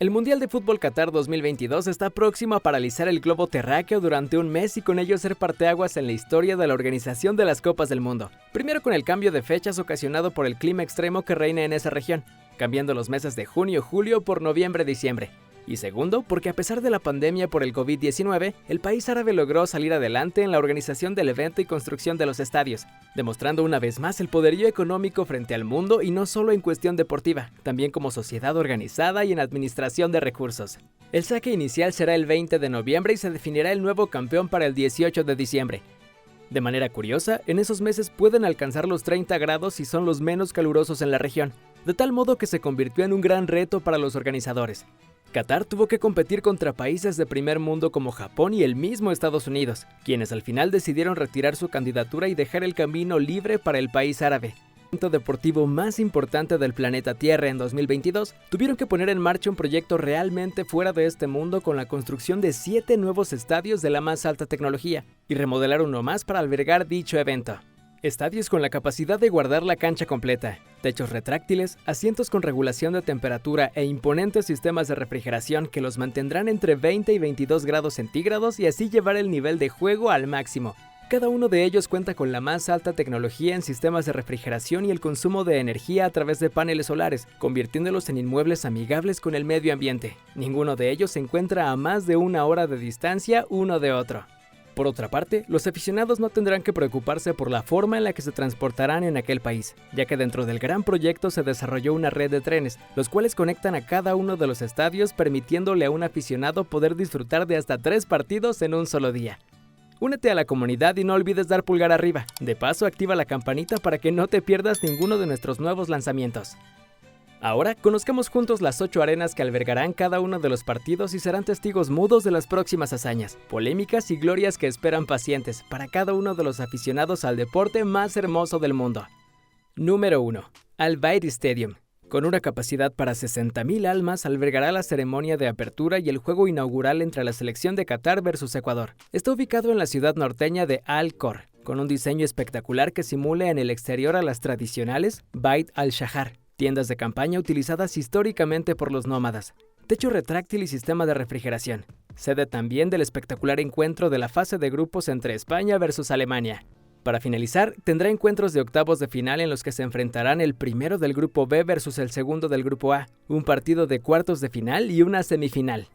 El Mundial de Fútbol Qatar 2022 está próximo a paralizar el globo terráqueo durante un mes y con ello ser parteaguas en la historia de la organización de las Copas del Mundo. Primero con el cambio de fechas ocasionado por el clima extremo que reina en esa región, cambiando los meses de junio-julio por noviembre-diciembre. Y segundo, porque a pesar de la pandemia por el COVID-19, el país árabe logró salir adelante en la organización del evento y construcción de los estadios, demostrando una vez más el poderío económico frente al mundo y no solo en cuestión deportiva, también como sociedad organizada y en administración de recursos. El saque inicial será el 20 de noviembre y se definirá el nuevo campeón para el 18 de diciembre. De manera curiosa, en esos meses pueden alcanzar los 30 grados y son los menos calurosos en la región, de tal modo que se convirtió en un gran reto para los organizadores. Qatar tuvo que competir contra países de primer mundo como Japón y el mismo Estados Unidos, quienes al final decidieron retirar su candidatura y dejar el camino libre para el país árabe. El evento deportivo más importante del planeta Tierra en 2022, tuvieron que poner en marcha un proyecto realmente fuera de este mundo con la construcción de 7 nuevos estadios de la más alta tecnología y remodelar uno más para albergar dicho evento. Estadios con la capacidad de guardar la cancha completa, techos retráctiles, asientos con regulación de temperatura e imponentes sistemas de refrigeración que los mantendrán entre 20 y 22 grados centígrados y así llevar el nivel de juego al máximo. Cada uno de ellos cuenta con la más alta tecnología en sistemas de refrigeración y el consumo de energía a través de paneles solares, convirtiéndolos en inmuebles amigables con el medio ambiente. Ninguno de ellos se encuentra a más de 1 hora de distancia uno de otro. Por otra parte, los aficionados no tendrán que preocuparse por la forma en la que se transportarán en aquel país, ya que dentro del gran proyecto se desarrolló una red de trenes, los cuales conectan a cada uno de los estadios permitiéndole a un aficionado poder disfrutar de hasta 3 partidos en un solo día. Únete a la comunidad y no olvides dar pulgar arriba. De paso, activa la campanita para que no te pierdas ninguno de nuestros nuevos lanzamientos. Ahora, conozcamos juntos las 8 arenas que albergarán cada uno de los partidos y serán testigos mudos de las próximas hazañas, polémicas y glorias que esperan pacientes para cada uno de los aficionados al deporte más hermoso del mundo. Número 1. Al Bayt Stadium. Con una capacidad para 60.000 almas, albergará la ceremonia de apertura y el juego inaugural entre la selección de Qatar versus Ecuador. Está ubicado en la ciudad norteña de Al Khor, con un diseño espectacular que simula en el exterior a las tradicionales Bayt al-Shahar, tiendas de campaña utilizadas históricamente por los nómadas, techo retráctil y sistema de refrigeración. Sede también del espectacular encuentro de la fase de grupos entre España versus Alemania. Para finalizar, tendrá encuentros de octavos de final en los que se enfrentarán el primero del grupo B versus el segundo del grupo A, un partido de cuartos de final y una semifinal.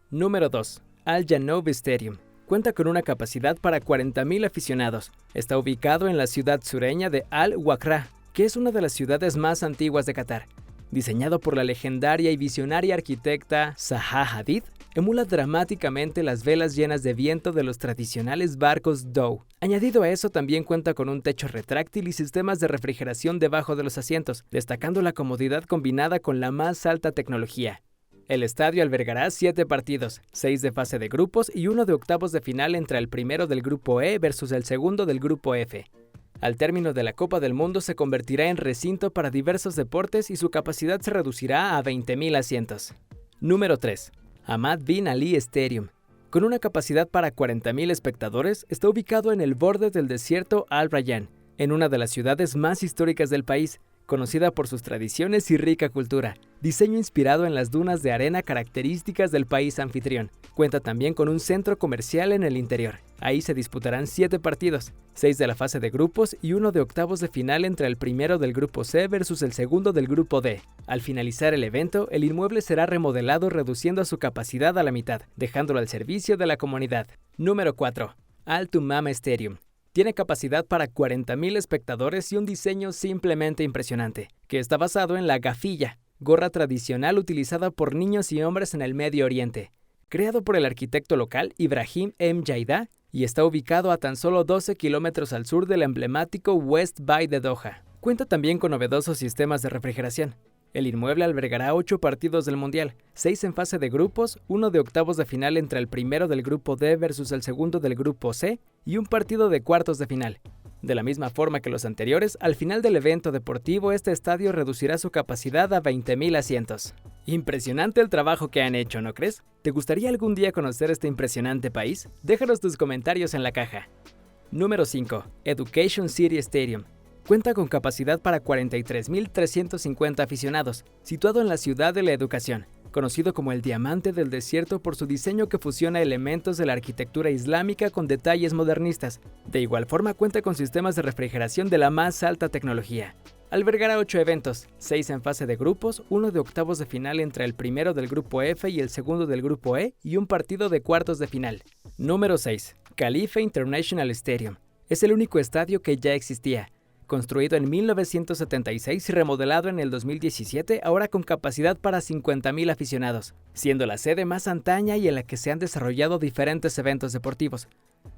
Número 2. Al Janoub Stadium. Cuenta con una capacidad para 40.000 aficionados. Está ubicado en la ciudad sureña de Al Wakra, que es una de las ciudades más antiguas de Qatar. Diseñado por la legendaria y visionaria arquitecta Zaha Hadid, emula dramáticamente las velas llenas de viento de los tradicionales barcos dhow. Añadido a eso, también cuenta con un techo retráctil y sistemas de refrigeración debajo de los asientos, destacando la comodidad combinada con la más alta tecnología. El estadio albergará 7 partidos, 6 de fase de grupos y 1 de octavos de final entre el primero del grupo E versus el segundo del grupo F. Al término de la Copa del Mundo se convertirá en recinto para diversos deportes y su capacidad se reducirá a 20.000 asientos. Número 3. Hamad bin Ali Stadium. Con una capacidad para 40.000 espectadores, está ubicado en el borde del desierto Al Rayyan, en una de las ciudades más históricas del país, conocida por sus tradiciones y rica cultura. Diseño inspirado en las dunas de arena características del país anfitrión. Cuenta también con un centro comercial en el interior. Ahí se disputarán 7 partidos, 6 de la fase de grupos y 1 de octavos de final entre el primero del grupo C versus el segundo del grupo D. Al finalizar el evento, el inmueble será remodelado reduciendo su capacidad a la mitad, dejándolo al servicio de la comunidad. Número 4. Al Tumama Stadium. Tiene capacidad para 40.000 espectadores y un diseño simplemente impresionante, que está basado en la gafilla, gorra tradicional utilizada por niños y hombres en el Medio Oriente. Creado por el arquitecto local Ibrahim M. Jaida y está ubicado a tan solo 12 kilómetros al sur del emblemático West Bay de Doha. Cuenta también con novedosos sistemas de refrigeración. El inmueble albergará 8 partidos del Mundial, 6 en fase de grupos, 1 de octavos de final entre el primero del grupo D versus el segundo del grupo C y un partido de cuartos de final. De la misma forma que los anteriores, al final del evento deportivo este estadio reducirá su capacidad a 20.000 asientos. Impresionante el trabajo que han hecho, ¿no crees? ¿Te gustaría algún día conocer este impresionante país? Déjanos tus comentarios en la caja. Número 5. Education City Stadium. Cuenta con capacidad para 43.350 aficionados, situado en la ciudad de la educación, conocido como el Diamante del Desierto por su diseño que fusiona elementos de la arquitectura islámica con detalles modernistas. De igual forma cuenta con sistemas de refrigeración de la más alta tecnología. Albergará 8 eventos, 6 en fase de grupos, 1 de octavos de final entre el primero del grupo F y el segundo del grupo E y un partido de cuartos de final. Número 6. Khalifa International Stadium. Es el único estadio que ya existía. Construido en 1976 y remodelado en el 2017, ahora con capacidad para 50,000 aficionados, siendo la sede más antaña y en la que se han desarrollado diferentes eventos deportivos.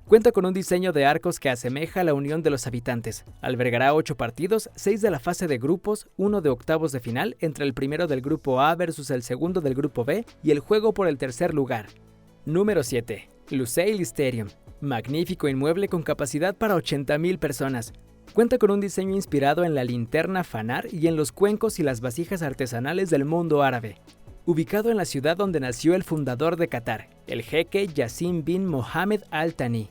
Cuenta con un diseño de arcos que asemeja a la unión de los habitantes. Albergará 8 partidos, 6 de la fase de grupos, 1 de octavos de final entre el primero del grupo A versus el segundo del grupo B y el juego por el tercer lugar. Número 7. Lusail Stadium. Magnífico inmueble con capacidad para 80,000 personas. Cuenta con un diseño inspirado en la linterna fanar y en los cuencos y las vasijas artesanales del mundo árabe. Ubicado en la ciudad donde nació el fundador de Qatar, el jeque Yassin bin Mohammed Al Thani.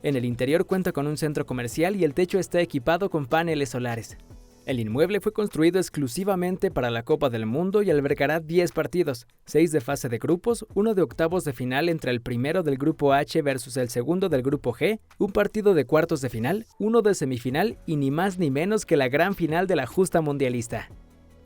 En el interior cuenta con un centro comercial y el techo está equipado con paneles solares. El inmueble fue construido exclusivamente para la Copa del Mundo y albergará 10 partidos, 6 de fase de grupos, 1 de octavos de final entre el primero del grupo H versus el segundo del grupo G, un partido de cuartos de final, 1 de semifinal y ni más ni menos que la gran final de la justa mundialista.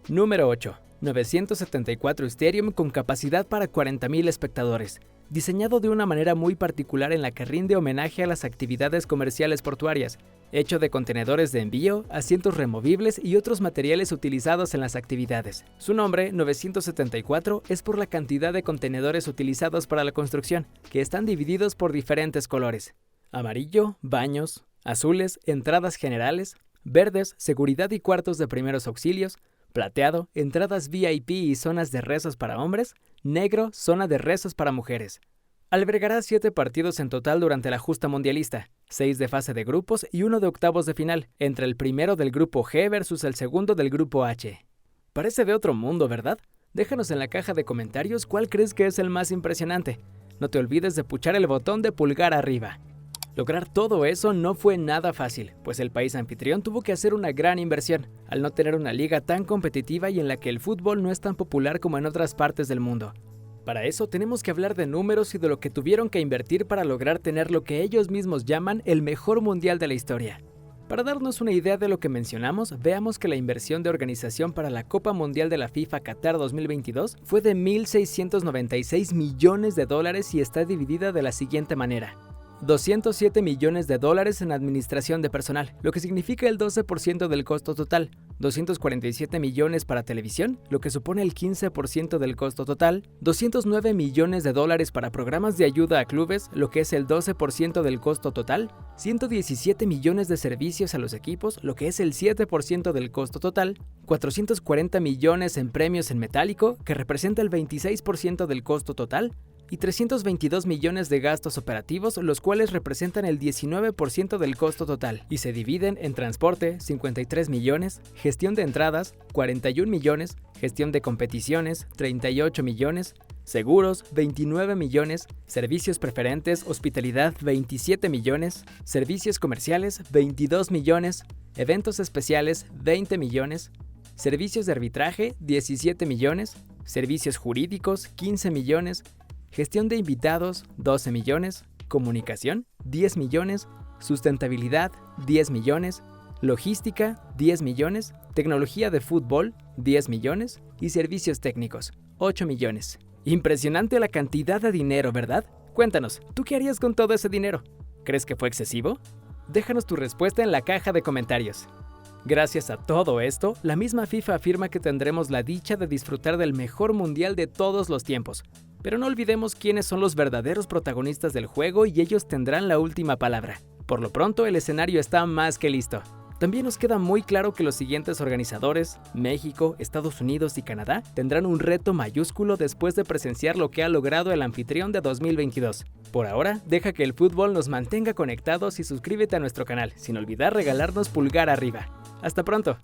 Número 8. 974 Stadium con capacidad para 40,000 espectadores. Diseñado de una manera muy particular en la que rinde homenaje a las actividades comerciales portuarias, hecho de contenedores de envío, asientos removibles y otros materiales utilizados en las actividades. Su nombre, 974, es por la cantidad de contenedores utilizados para la construcción, que están divididos por diferentes colores: amarillo, baños; azules, entradas generales; verdes, seguridad y cuartos de primeros auxilios; plateado, entradas VIP y zonas de rezos para hombres; negro, zona de rezos para mujeres. Albergará 7 partidos en total durante la justa mundialista, 6 de fase de grupos y 1 de octavos de final, entre el primero del grupo G versus el segundo del grupo H. Parece de otro mundo, ¿verdad? Déjanos en la caja de comentarios cuál crees que es el más impresionante. No te olvides de puchar el botón de pulgar arriba. Lograr todo eso no fue nada fácil, pues el país anfitrión tuvo que hacer una gran inversión, al no tener una liga tan competitiva y en la que el fútbol no es tan popular como en otras partes del mundo. Para eso tenemos que hablar de números y de lo que tuvieron que invertir para lograr tener lo que ellos mismos llaman el mejor mundial de la historia. Para darnos una idea de lo que mencionamos, veamos que la inversión de organización para la Copa Mundial de la FIFA Qatar 2022 fue de $1,696 millones y está dividida de la siguiente manera: $207 millones en administración de personal, lo que significa el 12% del costo total, 247 millones para televisión, lo que supone el 15% del costo total, $209 millones para programas de ayuda a clubes, lo que es el 12% del costo total, 117 millones de servicios a los equipos, lo que es el 7% del costo total, 440 millones en premios en metálico, que representa el 26% del costo total, y 322 millones de gastos operativos, los cuales representan el 19% del costo total, y se dividen en transporte, 53 millones, gestión de entradas, 41 millones, gestión de competiciones, 38 millones, seguros, 29 millones, servicios preferentes, hospitalidad, 27 millones, servicios comerciales, 22 millones, eventos especiales, 20 millones, servicios de arbitraje, 17 millones, servicios jurídicos, 15 millones, gestión de invitados, 12 millones, comunicación, 10 millones, sustentabilidad, 10 millones, logística, 10 millones, tecnología de fútbol, 10 millones y servicios técnicos, 8 millones. Impresionante la cantidad de dinero, ¿verdad? Cuéntanos, ¿tú qué harías con todo ese dinero? ¿Crees que fue excesivo? Déjanos tu respuesta en la caja de comentarios. Gracias a todo esto, la misma FIFA afirma que tendremos la dicha de disfrutar del mejor mundial de todos los tiempos. Pero no olvidemos quiénes son los verdaderos protagonistas del juego y ellos tendrán la última palabra. Por lo pronto, el escenario está más que listo. También nos queda muy claro que los siguientes organizadores, México, Estados Unidos y Canadá, tendrán un reto mayúsculo después de presenciar lo que ha logrado el anfitrión de 2022. Por ahora, deja que el fútbol nos mantenga conectados y suscríbete a nuestro canal, sin olvidar regalarnos pulgar arriba. ¡Hasta pronto!